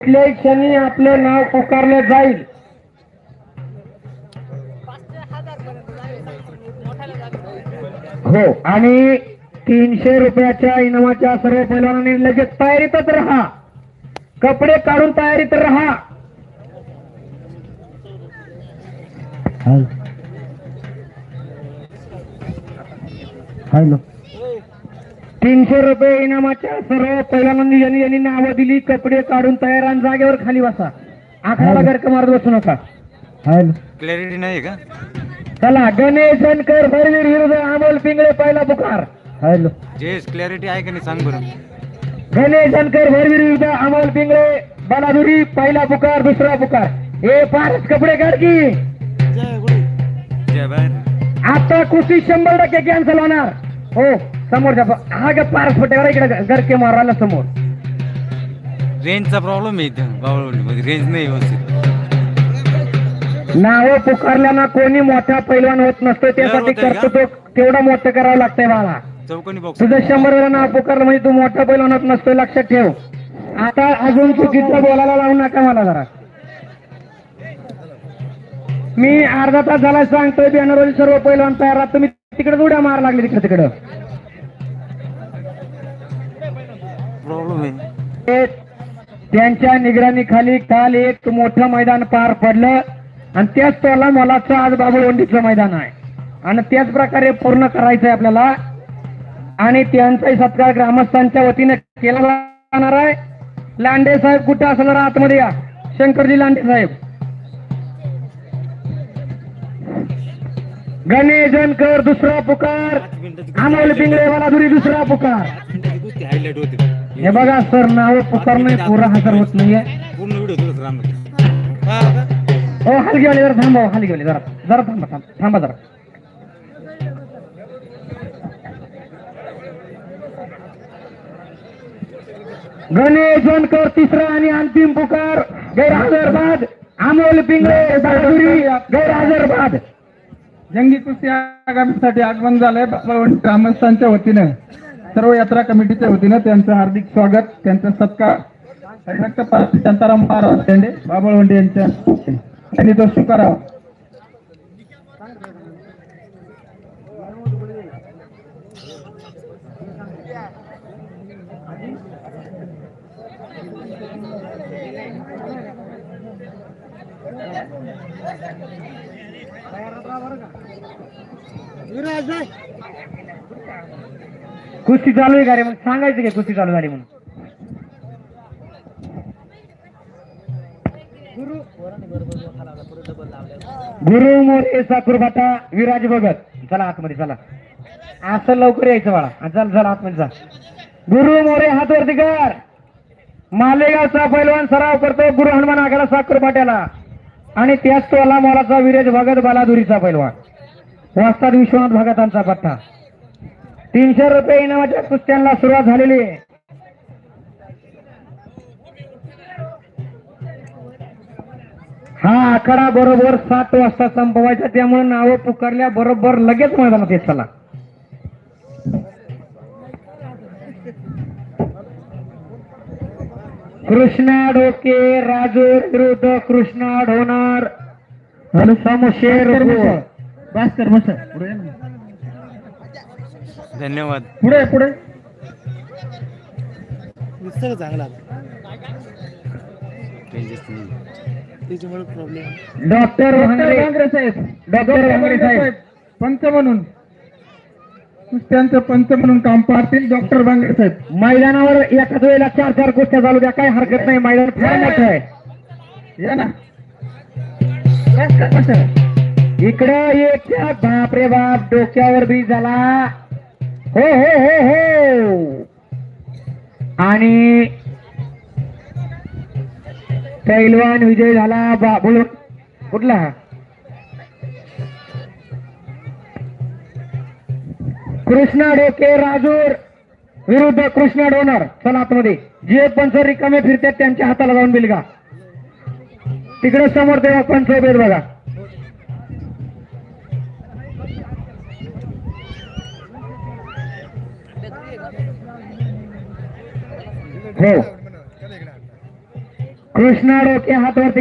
कुठल्याही क्षणी आपलं नाव पुकारलं जाईल. हो, आणि 300 रुपयाच्या इनामाच्या सर्व पैलवानांनी लगेच तयारीतच राहा. कपडे काढून तयारीत राहा. हॅलो, 300 रुपये इनामाच्या सर्व पैलवानांनी यांनी नावं दिली. कपडे काढून तयार आणि जागेवर खाली बसा. आखाड्याला गरक मारत बसू नका. हॅलो, क्लॅरिटी नाही का? चला, गणेश जनकर भरवीर विरुद्ध अमोल पिंगळे पहिला पुकार. हॅलो, जेस क्लॅरिटी आहे का नाही सांग बरं. गणेश जनकर भरवीर विरुद्ध अमोल पिंगळे बलादुरी पहिला पुकार. दुसरा पुकार. हे पारच कपडे काढ की. जय बाहेर. आता कुस्ती 100% कॅन्सल होणार. हो, समोरच्या हा ग पारस फटेवर इकडे गरके मारायला समोर. रेंजचा प्रॉब्लेम आहे इथं बावळवंडीमध्ये. रेंज नाही व्यवस्थित. नाव पुकारल्यानं कोणी मोठा पैलवान होत नसतो. त्यासाठी कर्तृत्व तेवढं मोठं करावं लागतंय मला. चौकोनी बॉक्स तुझं 100 वेळा नाव पुकारलं म्हणजे तू मोठा पैलवान होत नसतो. लक्षात ठेव. आता अजून चुकीचं बोलायला लावू नका मला जरा. मी अर्धा तास झाला सांगतोय बॅनरवरील सर्व पैलवान तयार राहत. तुम्ही तिकडे उड्या मार लागले तिकडे. प्रॉब्लेम आहे. त्यांच्या निगराणीखाली काल एक मोठं मैदान पार पडलं आणि त्याच तोला मोलाचं आज बाबुळवंडीचं मैदान आहे आणि त्याच प्रकारे पूर्ण करायचंय आपल्याला. आणि त्यांचाही सत्कार ग्रामस्थांच्या वतीने केला जाणार आहे. लांडे साहेब कुठे असणार आतमध्ये या. शंकरजी लांडे साहेब. गणेश जनकर दुसरा पुकार. अमोल पिंगळे बलादुरी दुसरा पुकार. हायलाइट होते. हे बघा सर, नाव पुकारणे पुरा हजर होत नाहीये. पूर्ण व्हिडिओ तुला राम. हो, हलगेवाले जरा थांबा. हलगेवाले जरा जरा थांबा जरा. गणेश जनकर तिसरा आणि अंतिम पुकार. गैरहजरबाद अमोल पिंगळे बहादुरी गैरहजरबाद. जंगी कुस्ती आगामीसाठी आगमन झालंय बाबळवंडी ग्रामस्थांच्या वतीने. सर्व यात्रा कमिटीच्या वतीनं त्यांचं हार्दिक स्वागत. त्यांचा सत्कार हरिभक्त शांताराम महाराज शेंडे बाबळवंडी यांच्या यांनी तो स्वीकारावा. कुस्ती चालू आहे का रे? मग सांगायचं की कुस्ती चालू झाली म्हणून. गुरु मोरे साकुरबाटा विराज भगत. चला आतमध्ये चला. असं लवकर यायचं बाळा. चल आतमध्ये जा. गुरु मोरे हात वरती कर. मालेगावचा पैलवान सराव करतो गुरु हनुमान आघाडा साकुरबाट्याला. आणि त्याच तोला मोलाचा विराज भगत बलादुरीचा पैलवान. वास्ताद विश्वनाथ भगतांचा पट्टा. 300 रुपये इनामाच्या कुस्त्यांना सुरुवात झालेली आहे. हा आखाडा बरोबर 7 वाजता संपवायचा. त्यामुळे नावं पुकारल्या बरोबर लगेच मैदानात येत चला. कृष्णा ढोके राजूर विरुद्ध कृष्णा ढोणार समशेर भास्कर मसर. धन्यवाद. पुढे पुढे चांगला डॉक्टर भांगरे साहेब. डॉक्टर भांगरे साहेब पंच म्हणून कुस्त्यांचं पंच म्हणून काम पाहतील डॉक्टर भांगरे साहेब. मैदानावर एकाच वेळेला 4 कुस्त्या चालू द्या. काही हरकत नाही. मैदान फार मोठं आहे. या ना इकडं एक बापरे बाप डोक्यावर बी झाला. हो हो हो हो. आणि पैलवान विजय झाला. बाबू कुठला? कृष्णा ढोके राजूर विरुद्ध कृष्णा डोनर. चला आतमध्ये. जे पंच रिकामे फिरतात त्यांच्या हाताला जाऊन बिलगा. तिकडे समोर तेव्हा पंच उभे बघा. हो, कृष्णा डोके हात वरती